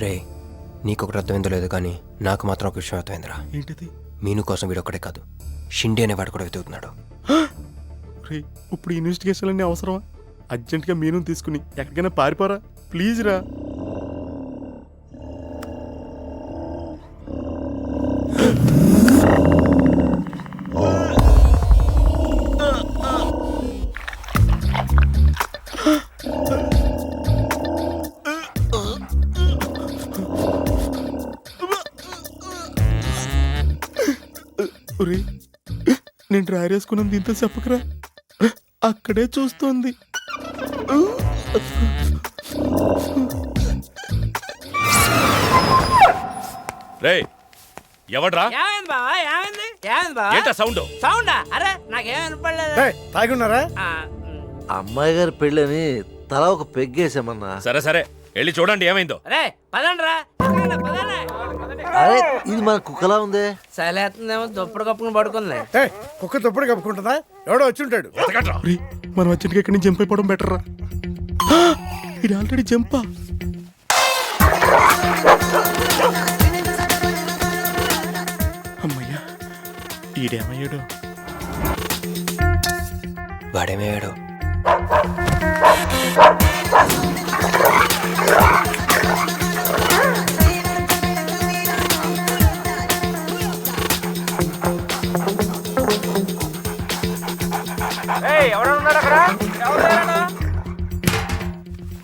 రే నీకొకటి అర్థమైందో లేదు కానీ నాకు మాత్రం ఒక విషయం అర్థమైందిరా. ఏంటిది? మీను కోసం వీడొక్కడే కాదు, షిండే అనేవాడు కూడా వెతుకుతున్నాడు. రే ఇప్పుడు ఇన్వెస్టిగేషన్ అన్నీ అవసరమా? అర్జెంటుగా మీను తీసుకుని ఎక్కడికైనా పారిపోరా ప్లీజ్ రా. ఒరేయ్, నేను డ్రైవర్ వేసుకున్నాను దీంతో చెప్పకరా, అక్కడే చూస్తోంది. రే ఎవడ్రా? ఏమైంది బావా? ఏమైంది? ఏమైంది బావా? ఏంటా సౌండ్? సౌండా? అరే నాకేం వినపడలేదు. తాగున్నారా? అమ్మాయి గారి పెళ్ళని తల ఒక పెగ్గేసామన్నా. సరే సరే వెళ్ళి చూడండి ఏమైందో. అరే పదండ్రా. పదండి. అరే ఇది మన కుక్కలా ఉంది. సలేస్తుందేమో దుప్పుడు కప్పుకుని పడుకుంది. కుక్క తప్పుడు కప్పుకుంటుందా? ఎవడో వచ్చి ఉంటాడు. వెతకండ్రా. ఒరేయ్, మనం అర్జెంటుగా ఇక్కడి నుంచి జంప్ అయిపోవడం బెటర్ రా. ఇది ఆల్రెడీ జంపా. అమ్మయ్యా, ఈడేమయ్యాడు? వాడేమయ్యాడు?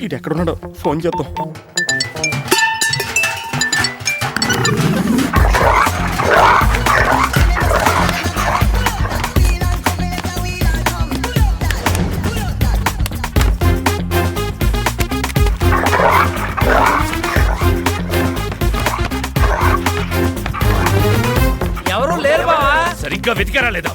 ఇది ఎక్కడున్నాడో ఫోన్ చేద్దాం. ఎవరు లేరు బావా. సరిగ్గా వెతికారా లేదా?